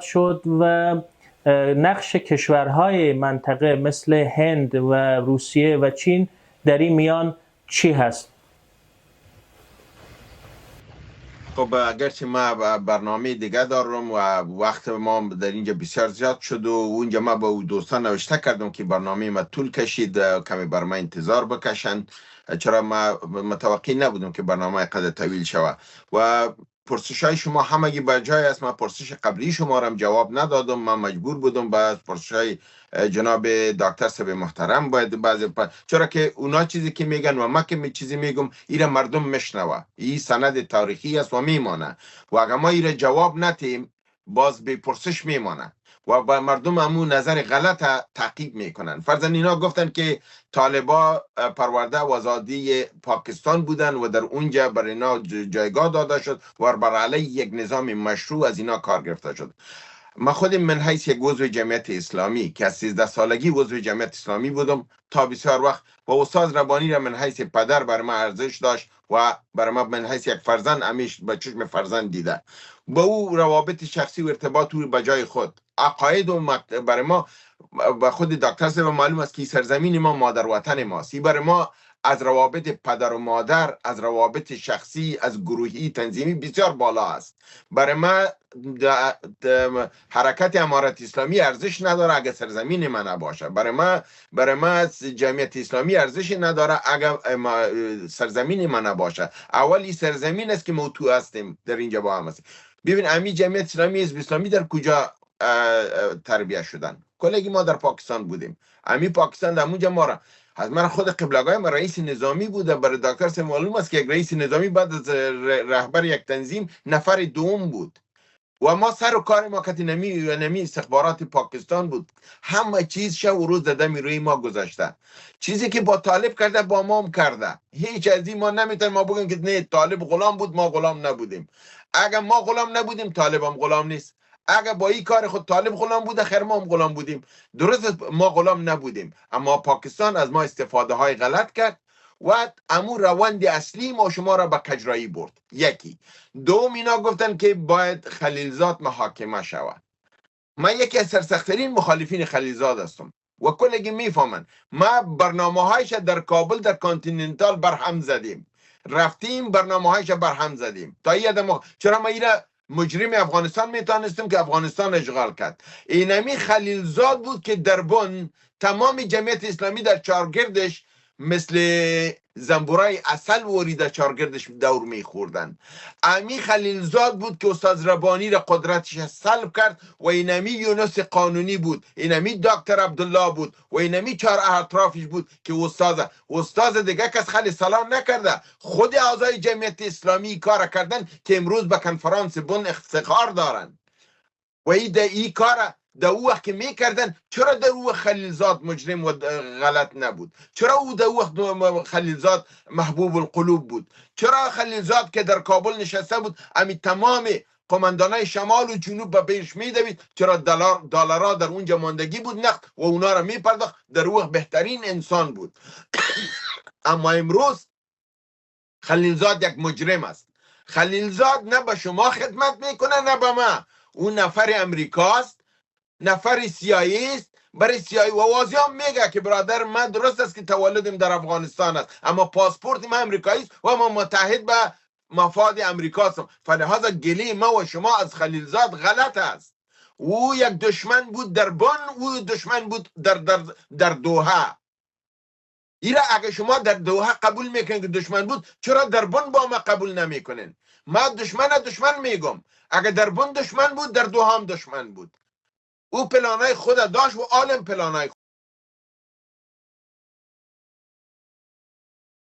شد و نقش کشورهای منطقه مثل هند و روسیه و چین در این میان چی هست؟ خب اگرچه ما برنامه دیگه دارم و وقت ما در اینجا بسیار زیاد شد و اونجا ما با دوستان نوشته کردم که برنامه ما طول کشید، کمی بر ما انتظار بکشند، چرا ما متوقع نبودم که برنامه قدر طویل شود و پرسش های شما همگی به جای است. من پرسش قبلی شما را جواب ندادم، من مجبور بودم با پرسش های جناب دکتر صاحب محترم باید چرا که اونا چیزی که میگن و ما که چیزی میگم ایره مردم میشنوه، این سند تاریخی است و میمانه و اگر ما ایره جواب ندیم باز به پرسش میمانه و با مردم همون نظر غلط تعقیب میکنن. فرضاً اینا گفتن که طالبا پرورده و آزادی پاکستان بودن و در اونجا بر اینا جایگاه داده شد و بر علیه یک نظام مشروع از اینا کار گرفته شد. ما خودم من حیث یک عضو جمعیت اسلامی که از 13 سالگی عضو جمعیت اسلامی بودم تا بسیار وقت و استاد ربانی را من حیث پدر بر ما ارزش داشت و بر ما من حیث یک فرزند همیشه به چشم فرزند دیده. با او روابط شخصی و ارتباط او به جای خود، عقاید و برای ما به خود دکتر صاحب معلوم است که سرزمین ما مادر وطن ماست. برای ما از روابط پدر و مادر، از روابط شخصی، از گروهی تنظیمی بسیار بالا است. برای ما حرکت امارت اسلامی ارزش نداره اگر سرزمین ما نباشه. برای ما جمعیت اسلامی ارزش نداره اگر سرزمین ما نباشه. اولی سرزمین است که ما تو هستیم، در اینجا با هم هستیم. ببین امی جمعیت اسلامی، حزب اسلامی در کجا تربیت شدن؟ کلگی ما در پاکستان بودیم. امی پاکستان در اونجا ما را از من خود قبلگاه ما رئیس نظامی بوده. برای دکتر صاحب معلوم است که یک رئیس نظامی بعد از رهبر یک تنظیم نفر دوم بود و ما سر و کار ما کتی نمی استخبارات پاکستان بود. همه چیز شب و روز دادم روی ما گذاشته. چیزی که با طالب کرده با ما هم کرده. هیچ از این ما نمیتونیم ما بگیم که نه طالب غلام بود ما غلام نبودیم. اگر ما غلام نبودیم طالب هم غلام نیست. اگر با این کار خود طالب غلام بوده خیر ما هم غلام بودیم. درست ما غلام نبودیم، اما پاکستان از ما استفاده های غلط کرد و امو روند اصلی ما شما را به کجرایی برد. یکی. دوم اینا گفتن که باید خلیلزاد محاکمه شود. من یکی از سرسخت‌ترین مخالفین خلیلزاد هستم و کلگی میفهمن. ما برنامه هایش در کابل در کانتیننتال برهم زدیم، رفتیم برنامه هایش برهم زدیم تا چرا ما اینا مجرم افغانستان میتونستیم که افغانستان اشغال کرد. اینمی خلیلزاد بود که در بن تمام جمعیت اسلامی در چارگردش مثل زنبورای اصل وری در چارگردش دور میخوردن. امی خلیلزاد بود که استاد ربانی را قدرتش سلب کرد و اینمی یونس قانونی بود، اینمی دکتر عبدالله بود و اینمی چهار اطرافش بود که استاد دیگه کس خلی سلام نکرده. خود اعضای جمعیت اسلامی کار کردن که امروز به کنفرانس بن افتخار دارن و این کار در او وقت که میکردن. چرا در او خلیلزاد مجرم و غلط نبود؟ چرا او در او وقت خلیلزاد محبوب القلوب بود؟ چرا خلیلزاد که در کابل نشسته بود امی تمام قماندانای شمال و جنوب به پیش میدوید؟ چرا دلارا در اونجا ماندگی بود نقد و اونا را میپرداخت؟ در او وقت بهترین انسان بود. اما امروز خلیلزاد یک مجرم است. خلیلزاد نه به شما خدمت میکنه نه به ما. اون نفر امریکاست، نفر سیایی است. برای سیایی و واضح میگه که برادر من درست است که تولدم در افغانستان است اما پاسپورت من امریکایی است و ما متحد به مفاد امریکا هستم. فلهذا گله ما و شما از خلیلزاد غلط است. او یک دشمن بود در بن، او دشمن بود در دوحه. ایره اگه شما در دوحه قبول میکنین که دشمن بود، چرا در بن با ما قبول نمیکنین؟ ما دشمن میگم. اگه در بن دشمن بود در دوحه هم دشمن بود. او پلانای خود داشت و عالم پلانای